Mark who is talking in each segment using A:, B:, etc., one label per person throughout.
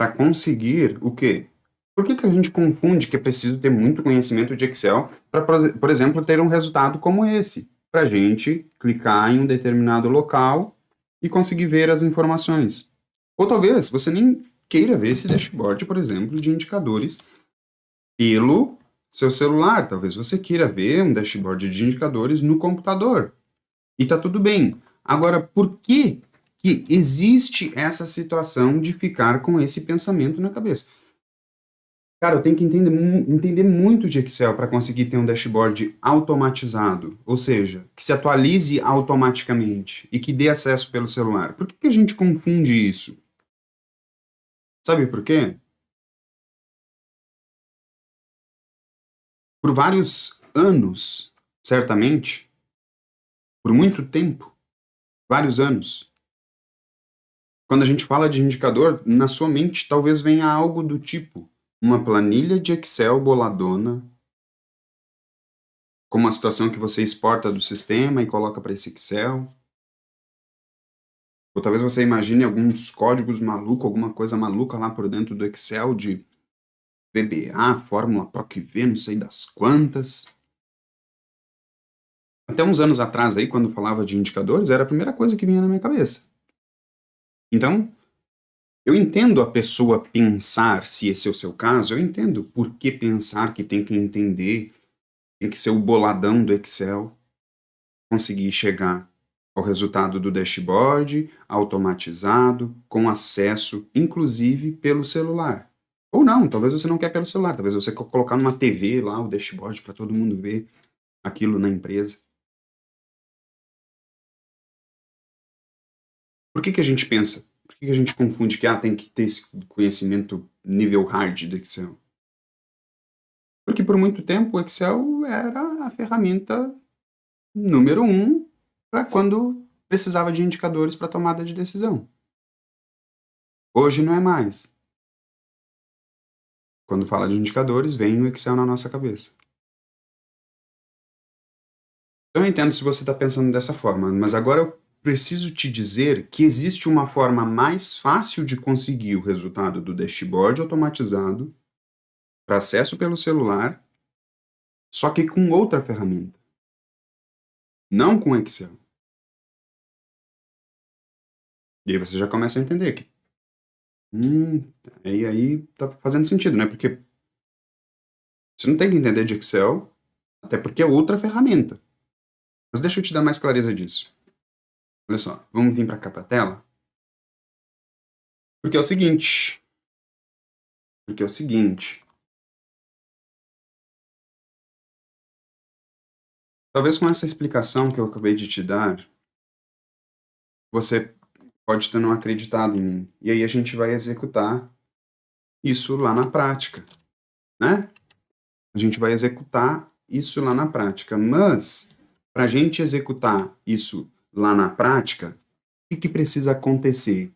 A: para conseguir o quê? Por que a gente confunde que é preciso ter muito conhecimento de Excel para, por exemplo, ter um resultado como esse? Para a gente clicar em um determinado local e conseguir ver as informações. Ou talvez você nem queira ver esse dashboard, por exemplo, de indicadores pelo seu celular. Talvez você queira ver um dashboard de indicadores no computador. E tá tudo bem. Agora, por que que existe essa situação de ficar com esse pensamento na cabeça? Cara, eu tenho que entender muito de Excel para conseguir ter um dashboard automatizado, ou seja, que se atualize automaticamente e que dê acesso pelo celular. Por que que a gente confunde isso? Sabe por quê? Por vários anos, certamente, por muito tempo, vários anos, quando a gente fala de indicador, na sua mente talvez venha algo do tipo uma planilha de Excel boladona, com uma situação que você exporta do sistema e coloca para esse Excel. Ou talvez você imagine alguns códigos malucos, alguma coisa maluca lá por dentro do Excel de VBA, fórmula PROC-V, não sei das quantas. Até uns anos atrás aí, quando falava de indicadores, era a primeira coisa que vinha na minha cabeça. Então, eu entendo a pessoa pensar, se esse é o seu caso, eu entendo por que pensar que tem que entender, tem que ser o boladão do Excel, conseguir chegar ao resultado do dashboard, automatizado, com acesso, inclusive, pelo celular. Ou não, talvez você não quer pelo celular, talvez você quer colocar numa TV lá o dashboard para todo mundo ver aquilo na empresa. Por que que a gente pensa? Por que que a gente confunde que tem que ter esse conhecimento nível hard do Excel? Porque por muito tempo o Excel era a ferramenta número um para quando precisava de indicadores para tomada de decisão. Hoje não é mais. Quando fala de indicadores, vem o Excel na nossa cabeça. Eu entendo se você está pensando dessa forma, mas agora eu preciso te dizer que existe uma forma mais fácil de conseguir o resultado do dashboard automatizado para acesso pelo celular, só que com outra ferramenta, não com Excel. E aí você já começa a entender que, aí tá fazendo sentido, né? Porque você não tem que entender de Excel, até porque é outra ferramenta. Mas deixa eu te dar mais clareza disso. Olha só, vamos vir para cá para a tela? Porque é o seguinte, porque é o seguinte, talvez com essa explicação que eu acabei de te dar, você pode ter não acreditado em mim. E aí a gente vai executar isso lá na prática, né? A gente vai executar isso lá na prática. Mas, para a gente executar isso lá na prática, o que precisa acontecer?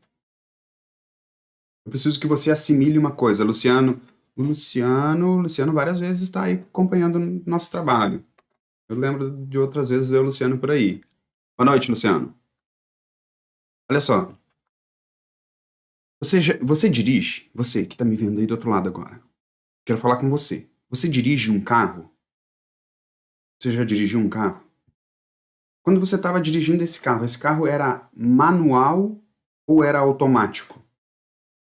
A: Eu preciso que você assimile uma coisa, Luciano. O Luciano várias vezes está aí acompanhando o nosso trabalho. Eu lembro de outras vezes ver o Luciano por aí. Boa noite, Luciano. Olha só, você dirige, você que está me vendo aí do outro lado agora. Quero falar com você. Você dirige um carro? Você já dirigiu um carro? Quando você estava dirigindo esse carro era manual ou era automático?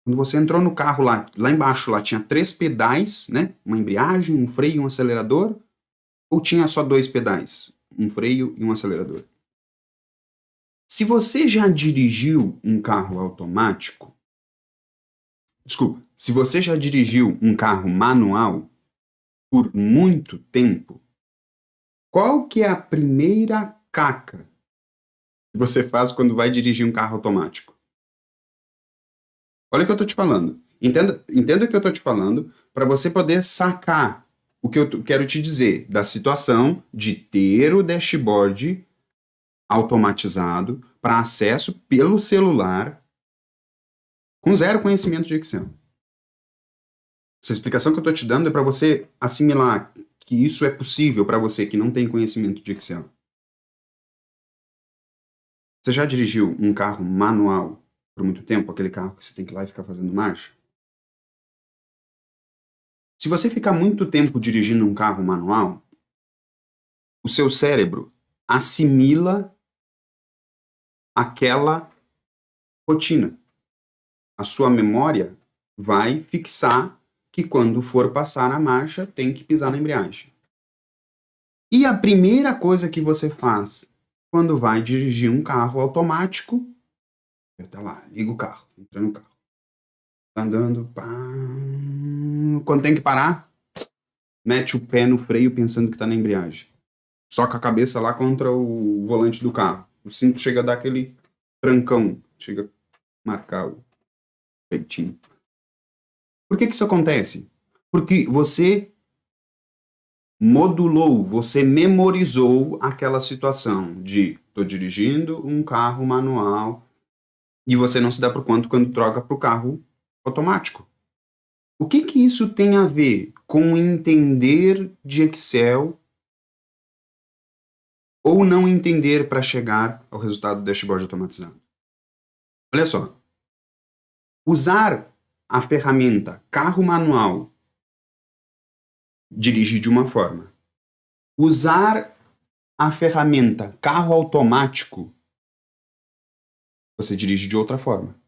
A: Quando você entrou no carro lá embaixo, lá tinha 3 pedais, né? Uma embreagem, um freio e um acelerador? Ou tinha só 2 pedais? Um freio e um acelerador? Se você já dirigiu um carro automático, desculpa, se você já dirigiu um carro manual por muito tempo, qual que é a primeira caca que você faz quando vai dirigir um carro automático? Olha o que eu estou te falando. Entenda o que eu estou te falando para você poder sacar o que eu quero te dizer da situação de ter o dashboard automatizado para acesso pelo celular com zero conhecimento de Excel. Essa explicação que eu estou te dando é para você assimilar que isso é possível para você que não tem conhecimento de Excel. Você já dirigiu um carro manual por muito tempo? Aquele carro que você tem que ir lá e ficar fazendo marcha? Se você ficar muito tempo dirigindo um carro manual, o seu cérebro assimila aquela rotina. A sua memória vai fixar que quando for passar a marcha, tem que pisar na embreagem. E a primeira coisa que você faz quando vai dirigir um carro automático, tá lá, liga o carro, entra no carro. Tá andando, pá. Quando tem que parar, mete o pé no freio pensando que tá na embreagem. Soca a cabeça lá contra o volante do carro. O cinto chega a dar aquele trancão, chega a marcar o peitinho. Por que isso acontece? Porque você modulou, você memorizou aquela situação de tô dirigindo um carro manual e você não se dá por conta quando troca para o carro automático. O que isso tem a ver com entender de Excel ou não entender para chegar ao resultado do dashboard automatizado? Olha só. Usar a ferramenta carro manual dirige de uma forma. Usar a ferramenta carro automático, você dirige de outra forma.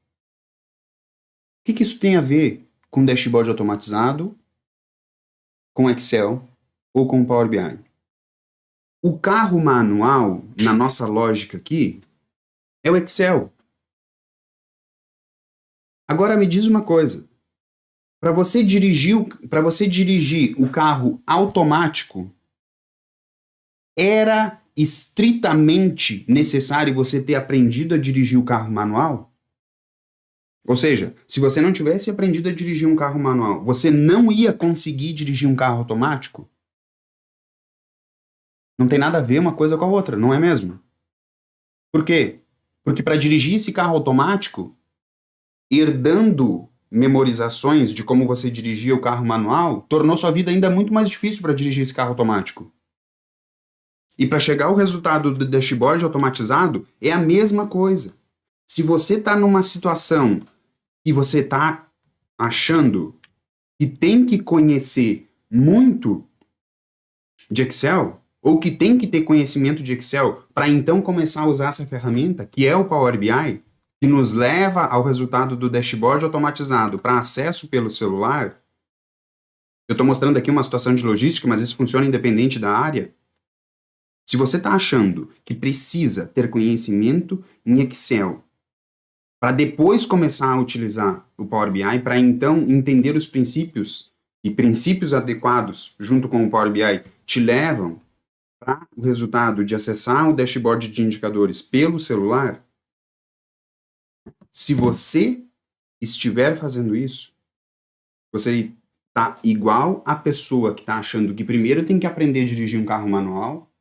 A: O que isso tem a ver com dashboard automatizado, com Excel ou com Power BI? O carro manual, na nossa lógica aqui, é o Excel. Agora me diz uma coisa. Para você dirigir o carro automático, era estritamente necessário você ter aprendido a dirigir o carro manual? Ou seja, se você não tivesse aprendido a dirigir um carro manual, você não ia conseguir dirigir um carro automático? Não tem nada a ver uma coisa com a outra, não é mesmo? Por quê? Porque para dirigir esse carro automático, herdando memorizações de como você dirigia o carro manual, tornou sua vida ainda muito mais difícil para dirigir esse carro automático. E para chegar ao resultado do dashboard automatizado, é a mesma coisa. Se você está numa situação que você está achando que tem que conhecer muito de Excel, ou que tem que ter conhecimento de Excel para então começar a usar essa ferramenta, que é o Power BI, que nos leva ao resultado do dashboard automatizado para acesso pelo celular. Eu estou mostrando aqui uma situação de logística, mas isso funciona independente da área. Se você está achando que precisa ter conhecimento em Excel para depois começar a utilizar o Power BI, para então entender os princípios e princípios adequados junto com o Power BI te levam para o resultado de acessar o dashboard de indicadores pelo celular, se você estiver fazendo isso, você está igual a pessoa que está achando que primeiro tem que aprender a dirigir um carro manual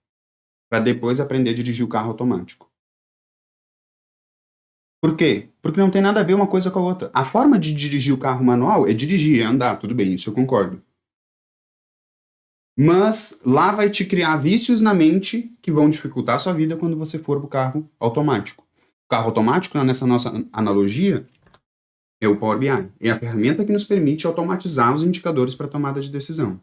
A: para depois aprender a dirigir o carro automático. Por quê? Porque não tem nada a ver uma coisa com a outra. A forma de dirigir o carro manual é dirigir, é andar, tudo bem, isso eu concordo. Mas lá vai te criar vícios na mente que vão dificultar a sua vida quando você for para o carro automático. O carro automático, nessa nossa analogia, é o Power BI. É a ferramenta que nos permite automatizar os indicadores para tomada de decisão.